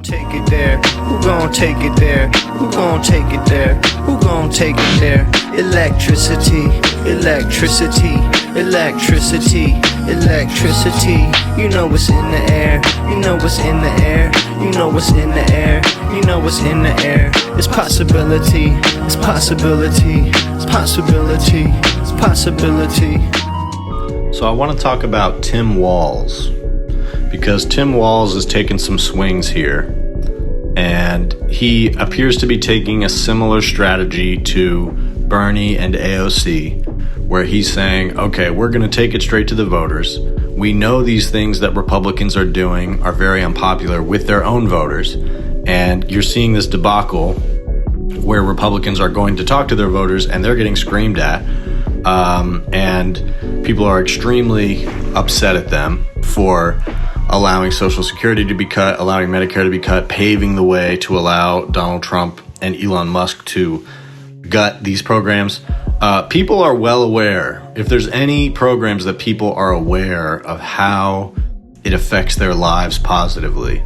Take it there? Who gon' take it there? Who gon' take it there? Who gon' take it there? Electricity, electricity, electricity, electricity. You know what's in the air. You know what's in the air. You know what's in the air. You know what's in the air. It's possibility. It's possibility. It's possibility. It's possibility. So I want to talk about Tim Walz, because Tim Walz is taking some swings here, and he appears to be taking a similar strategy to Bernie and AOC, where he's saying, okay, we're going to take it straight to the voters. We know these things that Republicans are doing are very unpopular with their own voters, and you're seeing this debacle where Republicans are going to talk to their voters and they're getting screamed at, and people are extremely upset at them for allowing Social Security to be cut, allowing Medicare to be cut, paving the way to allow Donald Trump and Elon Musk to gut these programs. People are well aware. If there's any programs that people are aware of how it affects their lives positively,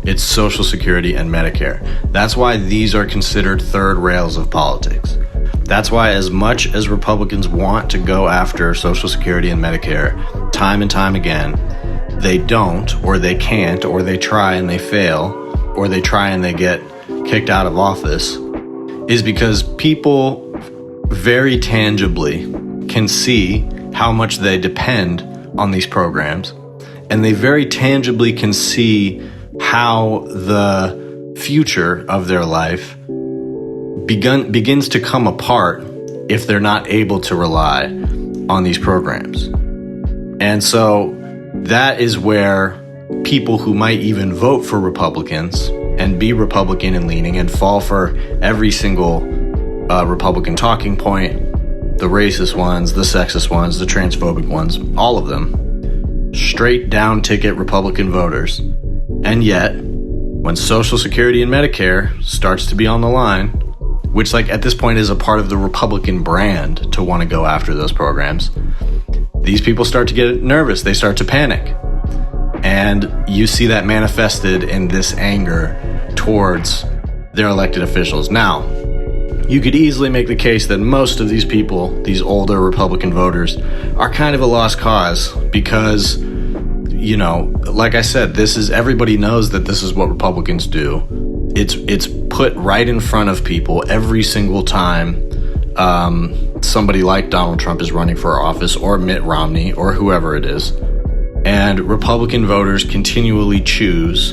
it's Social Security and Medicare. That's why these are considered third rails of politics. That's why, as much as Republicans want to go after Social Security and Medicare time and time again, they don't, or they can't, or they try and they fail, or they try and they get kicked out of office, is because people very tangibly can see how much they depend on these programs, and they very tangibly can see how the future of their life begins to come apart if they're not able to rely on these programs. And so that is where people who might even vote for Republicans and be Republican and leaning and fall for every single Republican talking point, the racist ones, the sexist ones, the transphobic ones, all of them, straight down ticket Republican voters. And yet, when Social Security and Medicare starts to be on the line, which at this point is a part of the Republican brand to want to go after those programs, these people start to get nervous. They start to panic. And you see that manifested in this anger towards their elected officials. Now, you could easily make the case that most of these people, these older Republican voters, are kind of a lost cause because, like I said, everybody knows that this is what Republicans do. It's put right in front of people every single time somebody like Donald Trump is running for office, or Mitt Romney, or whoever it is. And Republican voters continually choose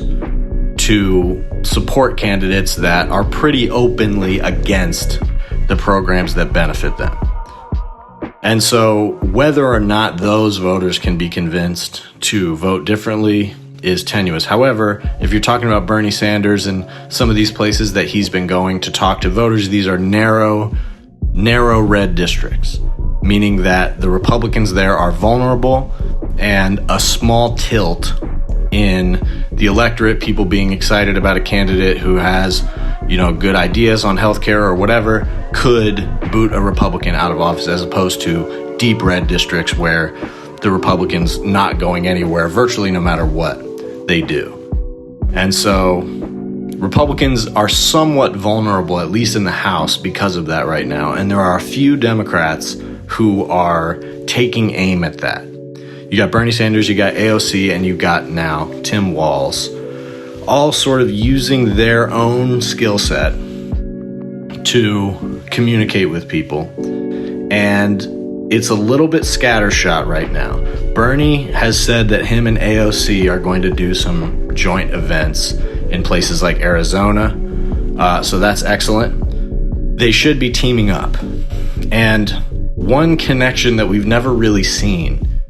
to support candidates that are pretty openly against the programs that benefit them. And so whether or not those voters can be convinced to vote differently is tenuous. However, if you're talking about Bernie Sanders and some of these places that he's been going to talk to voters, these are narrow red districts, meaning that the Republicans there are vulnerable, and a small tilt in the electorate, people being excited about a candidate who has, good ideas on healthcare or whatever, could boot a Republican out of office, as opposed to deep red districts where the Republicans not going anywhere virtually no matter what they do. And so Republicans are somewhat vulnerable, at least in the House, because of that right now. And there are a few Democrats who are taking aim at that. You got Bernie Sanders, you got AOC, and you got now Tim Walz, all sort of using their own skill set to communicate with people. And it's a little bit scattershot right now. Bernie has said that him and AOC are going to do some joint events in places like Arizona. So that's excellent. They should be teaming up. And one connection that we've never really seen,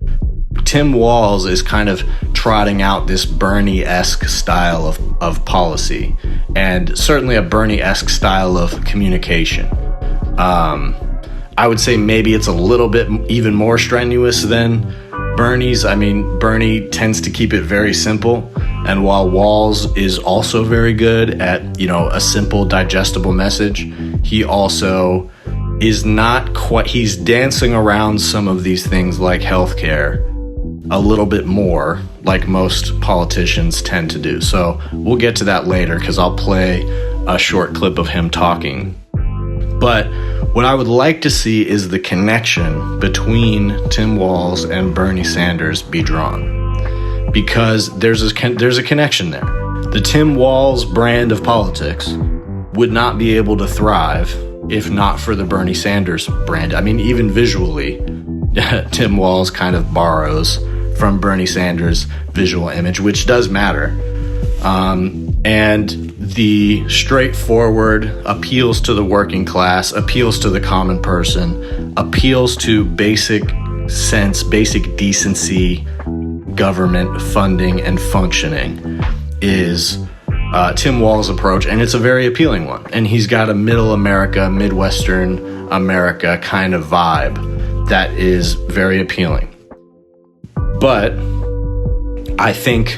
Tim Walz is kind of trotting out this Bernie-esque style of policy, and certainly a Bernie-esque style of communication. I would say maybe it's a little bit even more strenuous than Bernie's. I mean, Bernie tends to keep it very simple, and while Walz is also very good at, a simple, digestible message, he also is not quite, he's dancing around some of these things like healthcare a little bit more like most politicians tend to do. So we'll get to that later because I'll play a short clip of him talking. But what I would like to see is the connection between Tim Walz and Bernie Sanders be drawn, because there's a connection there. The Tim Walz brand of politics would not be able to thrive if not for the Bernie Sanders brand. I mean, even visually, Tim Walz kind of borrows from Bernie Sanders' visual image, which does matter. And the straightforward appeals to the working class, appeals to the common person, appeals to basic sense, basic decency, government funding and functioning is Tim Walz's approach, and it's a very appealing one. And he's got a middle America, Midwestern America kind of vibe that is very appealing. But I think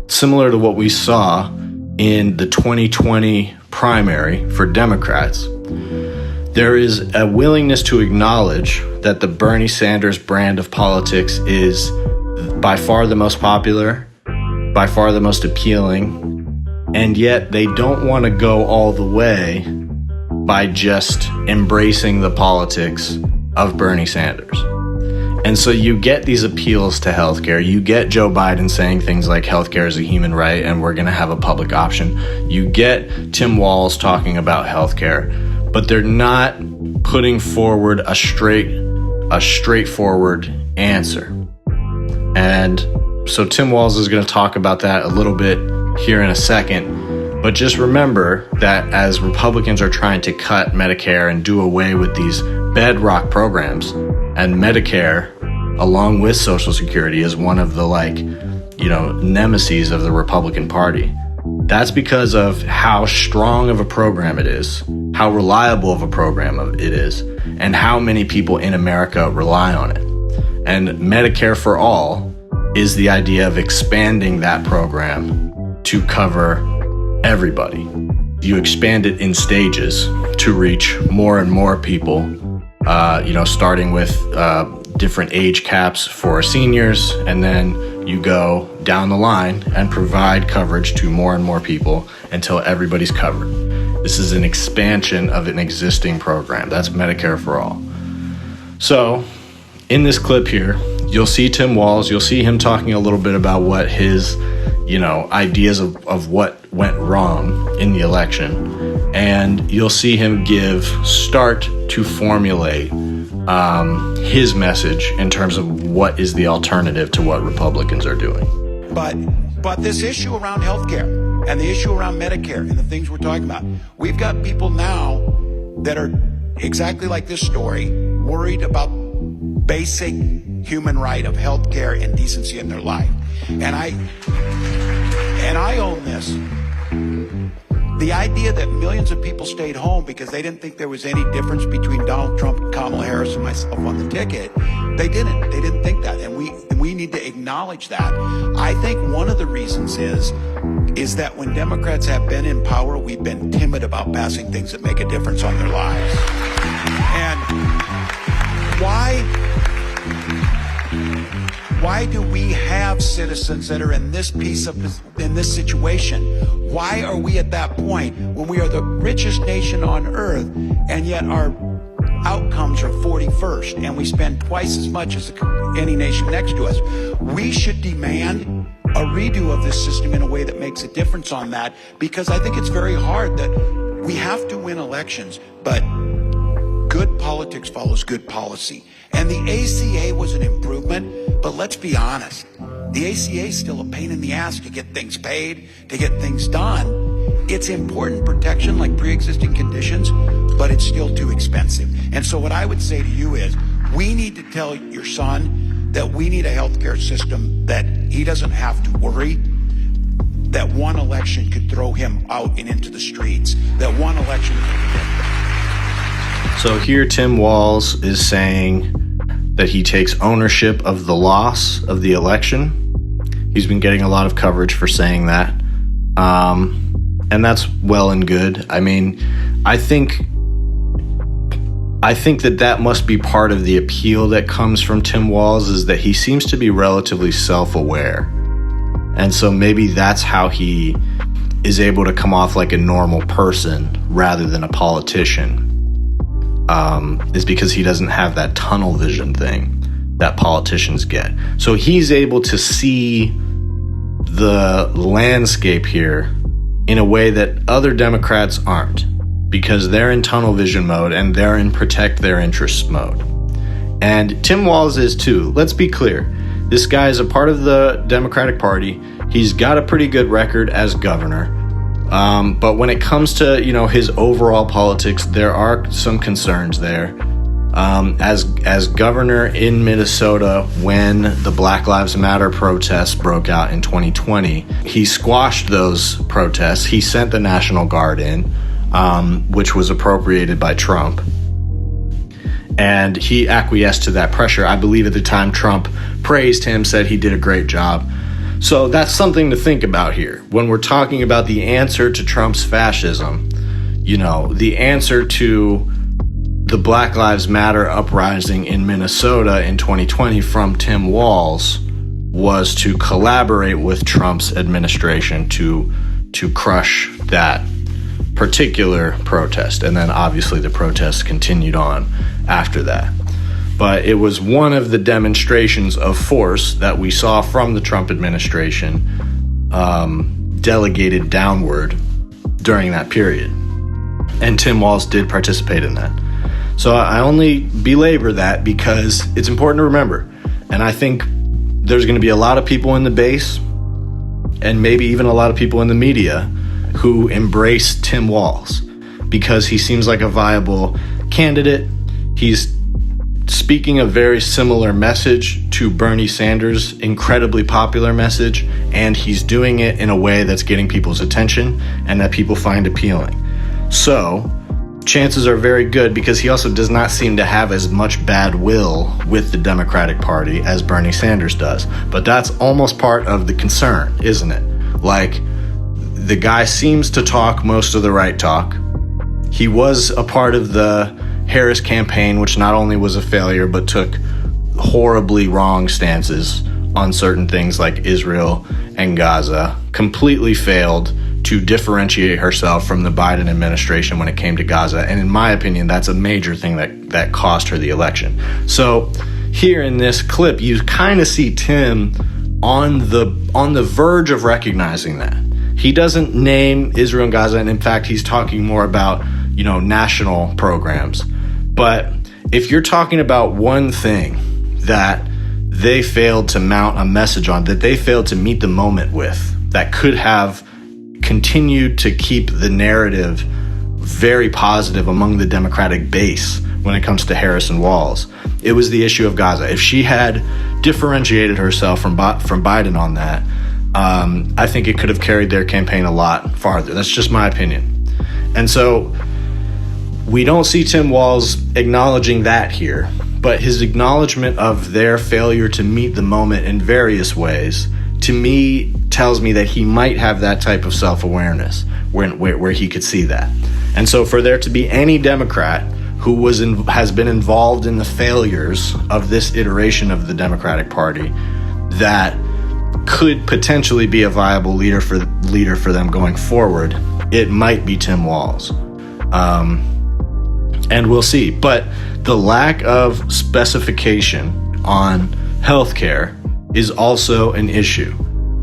similar to what we saw in the 2020 primary for Democrats, there is a willingness to acknowledge that the Bernie Sanders brand of politics is by far the most popular, by far the most appealing, and yet they don't want to go all the way by just embracing the politics of Bernie Sanders. And so you get these appeals to healthcare. You get Joe Biden saying things like healthcare is a human right and we're going to have a public option. You get Tim Walz talking about healthcare, but they're not putting forward a straightforward answer. And so Tim Walz is going to talk about that a little bit here in a second. But just remember that as Republicans are trying to cut Medicare and do away with these bedrock programs, and Medicare, along with Social Security, is one of the nemesis of the Republican Party. That's because of how strong of a program it is, how reliable of a program it is, and how many people in America rely on it. And Medicare for All is the idea of expanding that program to cover everybody. You expand it in stages to reach more and more people, starting with different age caps for seniors, and then you go down the line and provide coverage to more and more people until everybody's covered. This is an expansion of an existing program. That's Medicare for All. So in this clip here, you'll see Tim Walz, you'll see him talking a little bit about what his, ideas of what went wrong in the election. And you'll see him start to formulate his message in terms of what is the alternative to what Republicans are doing. But this issue around healthcare and the issue around Medicare and the things we're talking about, we've got people now that are exactly like this story, worried about basic human right of healthcare and decency in their life. And I own this. The idea that millions of people stayed home because they didn't think there was any difference between Donald Trump, Kamala Harris, and myself on the ticket, they didn't think that, and we need to acknowledge that. I think one of the reasons is that when Democrats have been in power, we've been timid about passing things that make a difference on their lives. And why do we have citizens that are in this situation? Why are we at that point when we are the richest nation on earth and yet our outcomes are 41st and we spend twice as much as any nation next to us? We should demand a redo of this system in a way that makes a difference on that, because I think it's very hard that we have to win elections, but good politics follows good policy. And the ACA was an improvement, but let's be honest, the ACA is still a pain in the ass to get things paid, to get things done. It's important protection like pre-existing conditions, but it's still too expensive. And so what I would say to you is, we need to tell your son that we need a healthcare system that he doesn't have to worry that one election could throw him out and into the streets, that one election could make a difference. So here Tim Walz is saying that he takes ownership of the loss of the election. He's been getting a lot of coverage for saying that. And that's well and good. I mean, I think that must be part of the appeal that comes from Tim Walz, is that he seems to be relatively self-aware And so maybe that's how he is able to come off like a normal person rather than a politician, is because he doesn't have that tunnel vision thing that politicians get. So he's able to see the landscape here in a way that other Democrats aren't, because they're in tunnel vision mode and they're in protect their interests mode. And Tim Walz is too. Let's be clear. This guy is a part of the Democratic Party. He's got a pretty good record as governor. But when it comes to, his overall politics, there are some concerns there. As governor in Minnesota, when the Black Lives Matter protests broke out in 2020, he squashed those protests. He sent the National Guard in, which was appropriated by Trump. And he acquiesced to that pressure. I believe at the time Trump praised him, said he did a great job. So that's something to think about here. When we're talking about the answer to Trump's fascism, the answer to the Black Lives Matter uprising in Minnesota in 2020 from Tim Walz was to collaborate with Trump's administration to crush that particular protest. And then obviously the protests continued on after that. But it was one of the demonstrations of force that we saw from the Trump administration delegated downward during that period. And Tim Walz did participate in that. So I only belabor that because it's important to remember. And I think there's going to be a lot of people in the base and maybe even a lot of people in the media who embrace Tim Walz because he seems like a viable candidate. He's speaking a very similar message to Bernie Sanders' incredibly popular message, and he's doing it in a way that's getting people's attention and that people find appealing. So chances are very good because he also does not seem to have as much bad will with the Democratic Party as Bernie Sanders does. But that's almost part of the concern, isn't it? Like, the guy seems to talk most of the right talk. He was a part of the Harris campaign, which not only was a failure, but took horribly wrong stances on certain things like Israel and Gaza, completely failed to differentiate herself from the Biden administration when it came to Gaza. And in my opinion, that's a major thing that cost her the election. So here in this clip, you kind of see Tim on the verge of recognizing that. He doesn't name Israel and Gaza, and in fact, he's talking more about, national programs. But if you're talking about one thing that they failed to mount a message on, that they failed to meet the moment with, that could have continued to keep the narrative very positive among the Democratic base when it comes to Harris and Walz, it was the issue of Gaza. If she had differentiated herself from Biden on that, I think it could have carried their campaign a lot farther. That's just my opinion. And so we don't see Tim Walz acknowledging that here, but his acknowledgement of their failure to meet the moment in various ways, to me, tells me that he might have that type of self-awareness where he could see that. And so for there to be any Democrat who has been involved in the failures of this iteration of the Democratic Party that could potentially be a viable leader for them going forward, it might be Tim Walz. And we'll see. But the lack of specification on healthcare is also an issue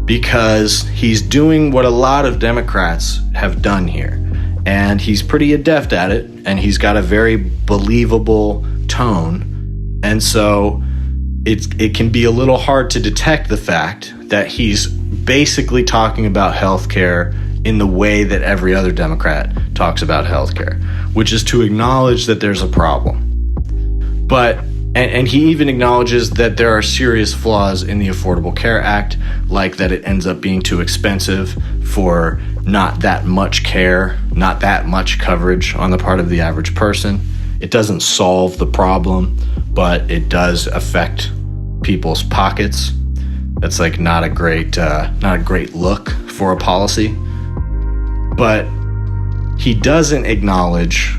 because he's doing what a lot of Democrats have done here. And he's pretty adept at it, and he's got a very believable tone. And so it can be a little hard to detect the fact that he's basically talking about healthcare in the way that every other Democrat talks about healthcare, which is to acknowledge that there's a problem. But and he even acknowledges that there are serious flaws in the Affordable Care Act, like that it ends up being too expensive for not that much care, not that much coverage on the part of the average person. It doesn't solve the problem, but it does affect people's pockets. That's like not a great look for a policy. But he doesn't acknowledge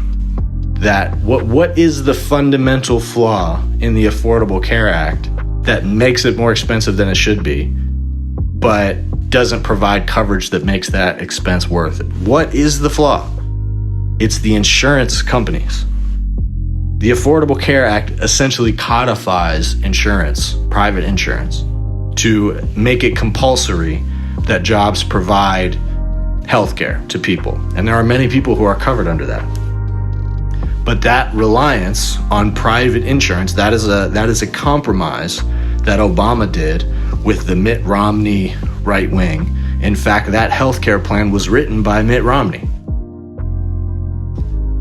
that what is the fundamental flaw in the Affordable Care Act that makes it more expensive than it should be, but doesn't provide coverage that makes that expense worth it. What is the flaw? It's the insurance companies. The Affordable Care Act essentially codifies insurance, private insurance, to make it compulsory that jobs provide healthcare to people. And there are many people who are covered under that. But that reliance on private insurance, that is a compromise that Obama did with the Mitt Romney right wing. In fact, that healthcare plan was written by Mitt Romney.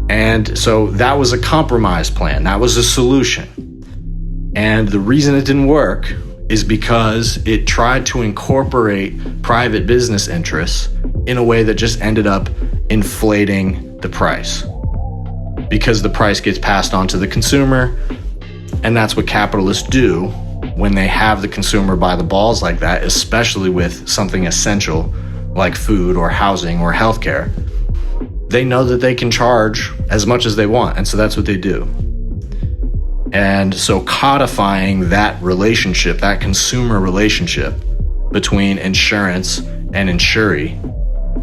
And so that was a compromise plan. That was a solution. And the reason it didn't work is because it tried to incorporate private business interests in a way that just ended up inflating the price. Because the price gets passed on to the consumer, and that's what capitalists do when they have the consumer by the balls like that, especially with something essential like food or housing or healthcare. They know that they can charge as much as they want, and so that's what they do. And so codifying that relationship, that consumer relationship between insurance and insuree,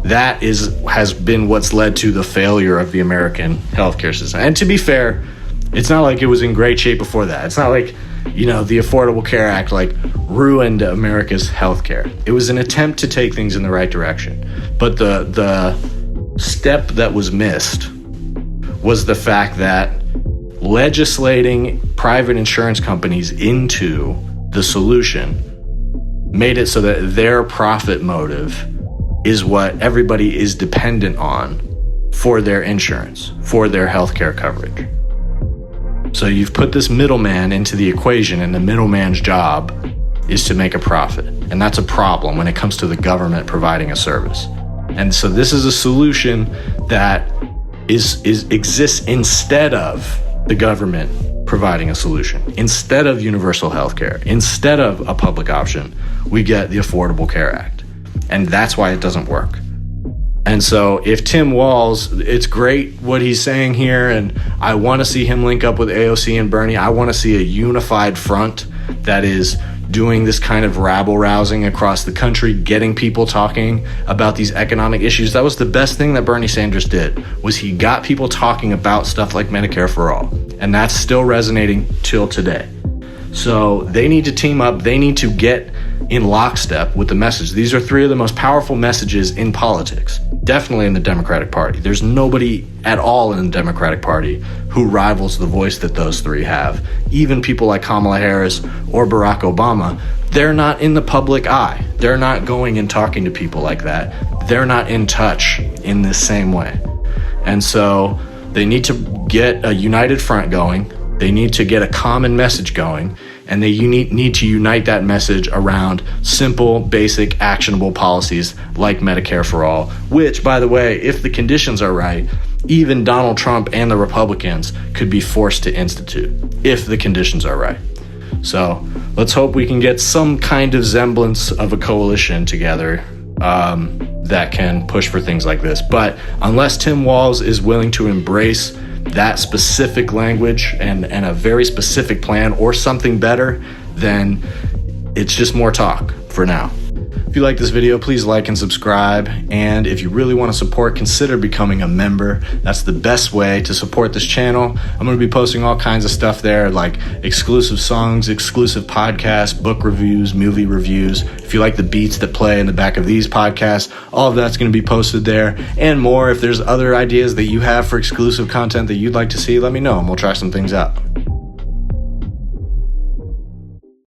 that has been what's led to the failure of the American healthcare system. And to be fair, it's not like it was in great shape before that. It's not like, the Affordable Care Act ruined America's healthcare. It was an attempt to take things in the right direction. But the step that was missed was the fact that legislating private insurance companies into the solution made it so that their profit motive is what everybody is dependent on for their insurance, for their healthcare coverage. So you've put this middleman into the equation, and the middleman's job is to make a profit. And that's a problem when it comes to the government providing a service. And so this is a solution that exists instead of the government providing a solution. Instead of universal health care, instead of a public option, we get the Affordable Care Act. And that's why it doesn't work. And so if Tim Walz, it's great what he's saying here, and I want to see him link up with AOC and Bernie. I want to see a unified front that is doing this kind of rabble-rousing across the country, getting people talking about these economic issues. That was the best thing that Bernie Sanders did, was he got people talking about stuff like Medicare for all. And that's still resonating till today. So they need to team up. They need to get in lockstep with the message. These are three of the most powerful messages in politics, definitely in the Democratic Party. There's nobody at all in the Democratic Party who rivals the voice that those three have. Even people like Kamala Harris or Barack Obama, they're not in the public eye. They're not going and talking to people like that. They're not in touch in this same way. And so they need to get a united front going. They need to get a common message going, and they need to unite that message around simple, basic, actionable policies like Medicare for all, which, by the way, if the conditions are right, even Donald Trump and the Republicans could be forced to institute if the conditions are right. So let's hope we can get some kind of semblance of a coalition together that can push for things like this. But unless Tim Walz is willing to embrace that specific language and a very specific plan or something better, then it's just more talk for now. If you like this video, please like and subscribe. And if you really want to support, consider becoming a member. That's the best way to support this channel. I'm going to be posting all kinds of stuff there, like exclusive songs, exclusive podcasts, book reviews, movie reviews. If you like the beats that play in the back of these podcasts, all of that's going to be posted there and more. If there's other ideas that you have for exclusive content that you'd like to see, let me know and we'll try some things out.